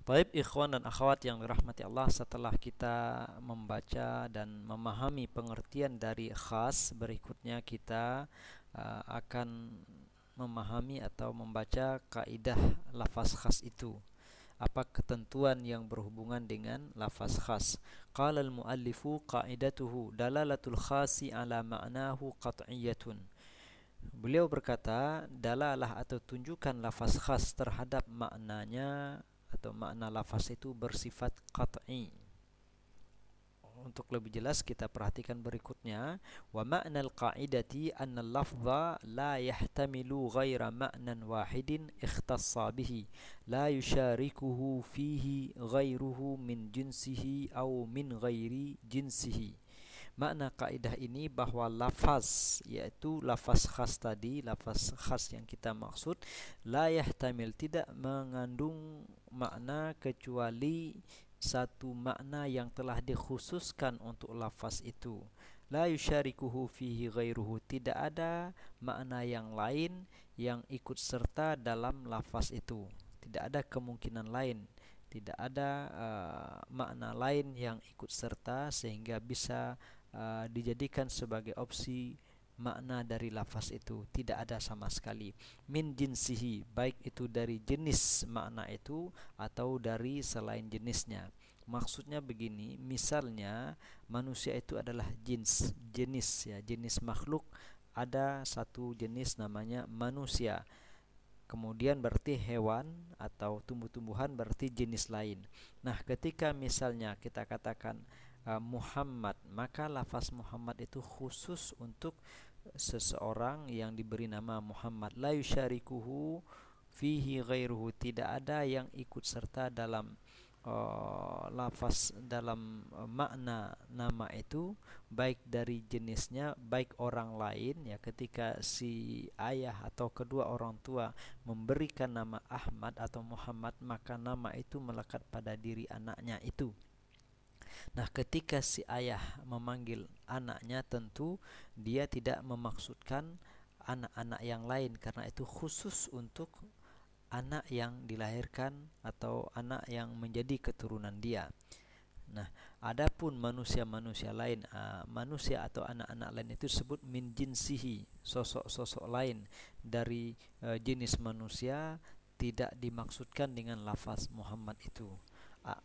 Baik ikhwan dan akhwat yang dirahmati Allah, setelah kita membaca dan memahami pengertian dari khas, berikutnya kita akan memahami atau membaca kaidah lafaz khas itu. Apa ketentuan yang berhubungan dengan lafaz khas? Qala al-muallifu qaidatuhu dalalatul khasi ala ma'nahu qat'iyyatun. Beliau berkata, dalalah atau tunjukkan lafaz khas terhadap maknanya atau makna lafaz itu bersifat qat'i. Untuk lebih jelas kita perhatikan berikutnya, wa ma'nal qa'idati anna al-lafdha la yahtamilu ghaira ma'nan wahidin ikhtassa bihi la yusharikuhu fihi ghairuhu min jinsihi aw min ghairi jinsihi. Makna kaidah ini bahwa lafaz, yaitu lafaz khas tadi, lafaz khas yang kita maksud, la yahtamil, tidak mengandung makna kecuali satu makna yang telah dikhususkan untuk lafaz itu. La yusyarikuhu fihi ghairuhu, tidak ada makna yang lain yang ikut serta dalam lafaz itu. Tidak ada kemungkinan lain, tidak ada makna lain yang ikut serta sehingga bisa dijadikan sebagai opsi makna dari lafaz itu. Tidak ada sama sekali. Min jinsihi, baik itu dari jenis makna itu atau dari selain jenisnya. Maksudnya begini, misalnya manusia itu adalah jenis ya, jenis makhluk. Ada satu jenis namanya manusia. Kemudian berarti hewan atau tumbuh-tumbuhan berarti jenis lain. Nah, ketika misalnya kita katakan Muhammad, maka lafaz Muhammad itu khusus untuk seseorang yang diberi nama Muhammad. La yusyarikuhu fihi ghairuhu, tidak ada yang ikut serta dalam lafaz, dalam makna nama itu, baik dari jenisnya, baik orang lain ya. Ketika si ayah atau kedua orang tua memberikan nama Ahmad atau Muhammad, maka nama itu melekat pada diri anaknya itu. Nah, ketika si ayah memanggil anaknya, tentu dia tidak memaksudkan anak-anak yang lain, karena itu khusus untuk anak yang dilahirkan atau anak yang menjadi keturunan dia. Nah, adapun manusia-manusia lain, manusia atau anak-anak lain itu disebut min jinsihi, sosok-sosok lain dari jenis manusia, tidak dimaksudkan dengan lafaz Muhammad itu.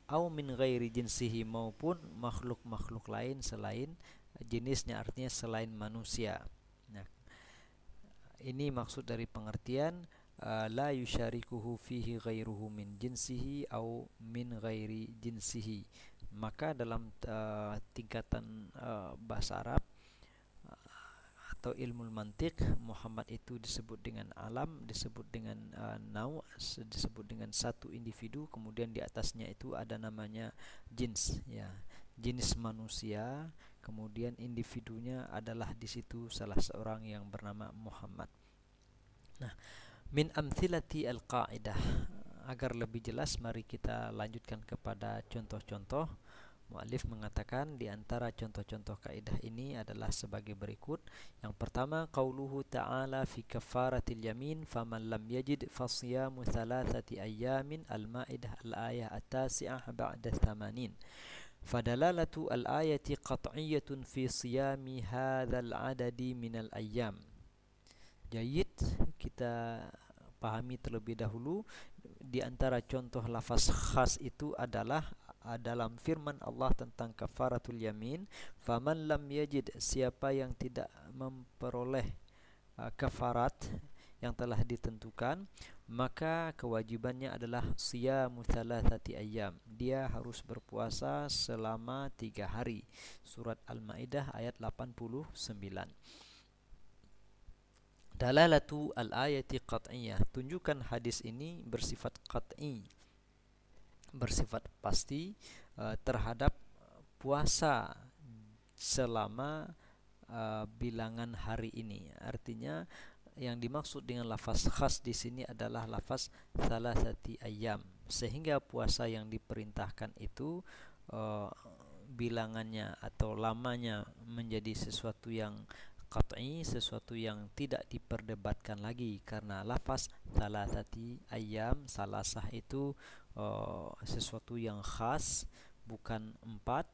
Au min ghairi jinsihi, maupun makhluk-makhluk lain selain jenisnya, artinya selain manusia. Nah, ini maksud dari pengertian la yusyarikuhu fihi ghairuhu min jinsihi au min ghairi jinsihi. Maka dalam tingkatan bahasa Arab atau ilmu mantik, Muhammad itu disebut dengan alam, disebut dengan disebut dengan satu individu, kemudian di atasnya itu ada namanya jins ya, jenis manusia, kemudian individunya adalah di situ salah seorang yang bernama Muhammad. Nah, min amthilati al-qaidah, agar lebih jelas mari kita lanjutkan kepada contoh-contoh. Mu'allif mengatakan di antara contoh-contoh kaidah ini adalah sebagai berikut. Yang pertama, qauluhu ta'ala fi kafaratil yamin faman lam yajid fasiyamu thalathati ayyamin, al-Maidah al-ayah at-tasi'ah ba'da 80. Fadalalatu al-ayati qat'iyyatun fi siyami hadzal adadi minal ayyam. Jayid, kita pahami terlebih dahulu di antara contoh lafaz khas itu adalah dalam firman Allah tentang kafaratul yamin, faman lam yajid, siapa yang tidak memperoleh kafarat yang telah ditentukan, maka kewajibannya adalah siyamu thalathati ayyam, dia harus berpuasa selama 3 hari. Surat Al-Maidah ayat 89. Dalalatu al-ayati qat'iyah, tunjukkan hadis ini bersifat qat'i, bersifat pasti terhadap puasa selama bilangan hari ini. Artinya yang dimaksud dengan lafaz khas di sini adalah lafaz thalathati ayyam, sehingga puasa yang diperintahkan itu bilangannya atau lamanya menjadi sesuatu yang qat'i, sesuatu yang tidak diperdebatkan lagi, karena lafaz thalathati ayyam, salasah itu sesuatu yang khas, bukan 4,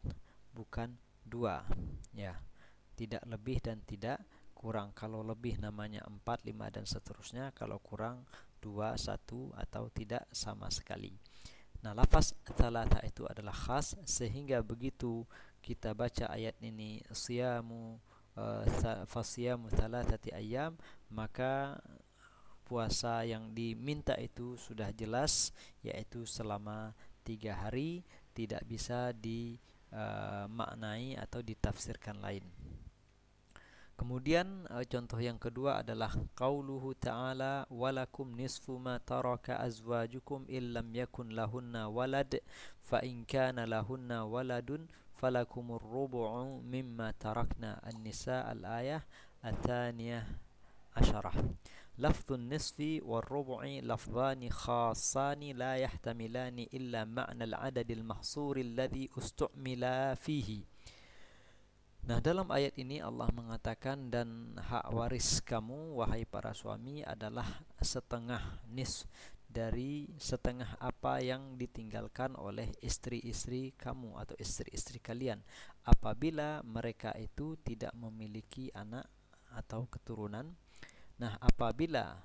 bukan 2, ya, tidak lebih dan tidak kurang. Kalau lebih namanya 4, 5 dan seterusnya, kalau kurang 2, 1 atau tidak sama sekali. Nah, lafaz thalatha itu adalah khas, sehingga begitu kita baca ayat ini, siyamu fasiyamu thalathati ayyam, maka puasa yang diminta itu sudah jelas, yaitu selama 3 hari, tidak bisa dimaknai atau ditafsirkan lain. Kemudian contoh yang kedua adalah qauluhu ta'ala walakum nisfu ma taraka azwajukum illam yakun lahunna walad fa in kana lahunna waladun falakumur rubu'u mimma tarakna. An-Nisa al-ayah athaniyah asyarah. Lafdhun nisfi wal rubu'i lafdhani khassani la yahtamilani illa ma'na al-adadil mahsuri alladhi ustu'mila fihi. Nah, dalam ayat ini Allah mengatakan, dan hak waris kamu wahai para suami adalah setengah dari setengah apa yang ditinggalkan oleh istri-istri kamu atau istri-istri kalian, apabila mereka itu tidak memiliki anak atau keturunan. Nah, apabila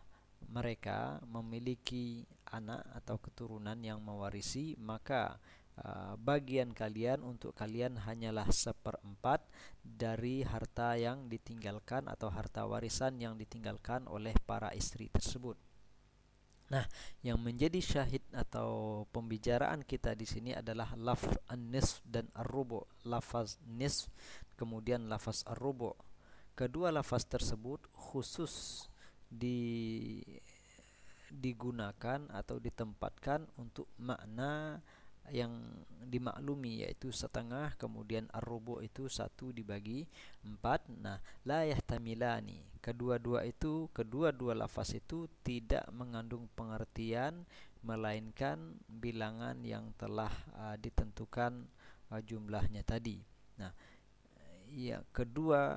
mereka memiliki anak atau keturunan yang mewarisi, maka bagian kalian untuk kalian hanyalah 1/4 dari harta yang ditinggalkan atau harta warisan yang ditinggalkan oleh para istri tersebut. Nah, yang menjadi syahid atau pembicaraan kita di sini adalah lafaz an-nisf dan ar-rubu'. Lafaz nisf kemudian lafaz ar-rubu'. Kedua lafaz tersebut khusus digunakan atau ditempatkan untuk makna yang dimaklumi, yaitu setengah, kemudian ar-rubu' itu 1 dibagi 4. Nah, la yahtamilani, kedua-dua lafaz itu tidak mengandung pengertian melainkan bilangan yang telah ditentukan jumlahnya tadi. Nah, ya, kedua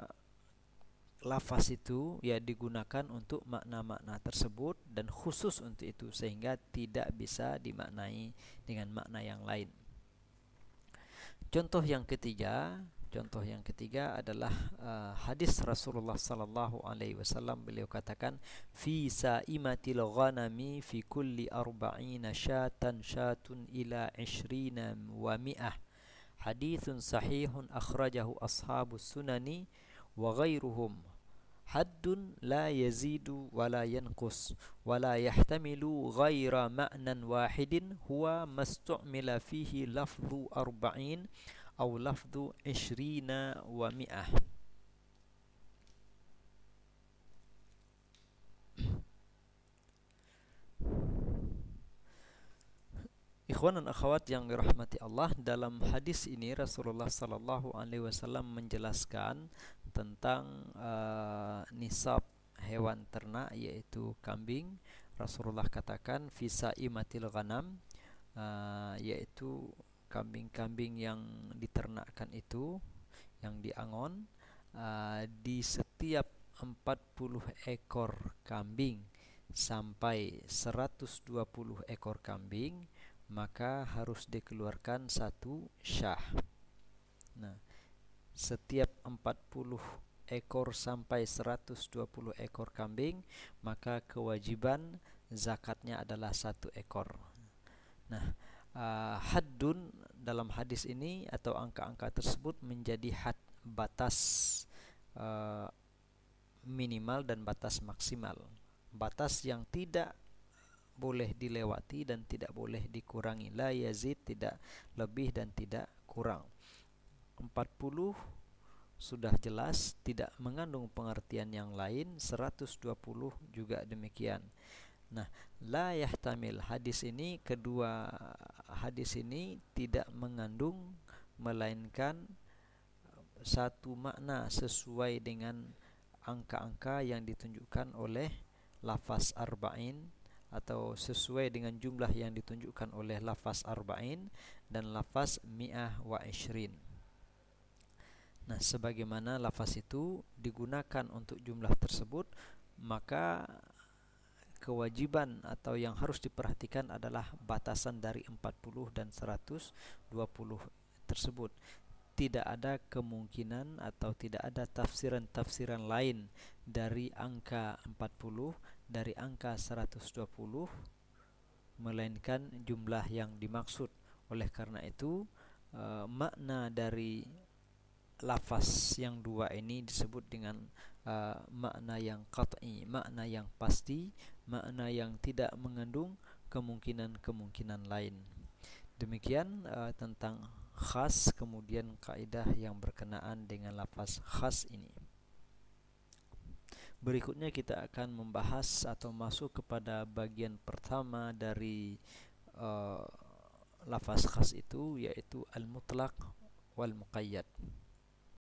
lafaz itu ya digunakan untuk makna-makna tersebut dan khusus untuk itu, sehingga tidak bisa dimaknai dengan makna yang lain. Contoh yang ketiga adalah hadis Rasulullah sallallahu alaihi wasallam. Beliau katakan, fi saimatil ghanami fi kulli arba'ina syatan ila 20 wa mi'ah. Haditsun sahihun akhrajahu ashabus sunani wa ghairuhum. Haddun la yazidu wa la yanqus wa la yahtamilu ghaira ma'nan wahidin huwa mastu'mila fihi lafdhu arba'in aw lafdhu 20 wa mi'ah. Ikhwan dan akhwat yang dirahmati Allah, dalam hadis ini Rasulullah sallallahu alaihi wasallam menjelaskan tentang nisab hewan ternak, yaitu kambing. Rasulullah katakan fisa imatil ghanam, yaitu kambing-kambing yang diternakkan itu, yang diangon, di setiap 40 ekor kambing sampai 120 ekor kambing, maka harus dikeluarkan 1 syah. Nah, setiap 40 ekor sampai 120 ekor kambing, maka kewajiban zakatnya adalah 1 ekor. Nah, haddun dalam hadis ini atau angka-angka tersebut menjadi had, batas minimal dan batas maksimal, batas yang tidak boleh dilewati dan tidak boleh dikurangi. La yazid, tidak lebih dan tidak kurang. 40 sudah jelas tidak mengandung pengertian yang lain, 120 juga demikian. Nah, la yahtamil, kedua hadis ini tidak mengandung melainkan satu makna sesuai dengan angka-angka yang ditunjukkan oleh lafaz arba'in, atau sesuai dengan jumlah yang ditunjukkan oleh lafaz arba'in dan lafaz mi'ah wa ishrin. Nah, sebagaimana lafaz itu digunakan untuk jumlah tersebut, maka kewajiban atau yang harus diperhatikan adalah batasan dari 40 dan 120 tersebut. Tidak ada kemungkinan atau tidak ada tafsiran-tafsiran lain dari angka 40, dari angka 120, melainkan jumlah yang dimaksud. Oleh karena itu, makna dari lafaz yang dua ini disebut dengan makna yang qat'i, makna yang pasti, makna yang tidak mengandung kemungkinan-kemungkinan lain. Demikian tentang khas, kemudian kaidah yang berkenaan dengan lafaz khas ini. Berikutnya kita akan membahas atau masuk kepada bagian pertama dari lafaz khas itu, yaitu al-mutlaq wal muqayyad.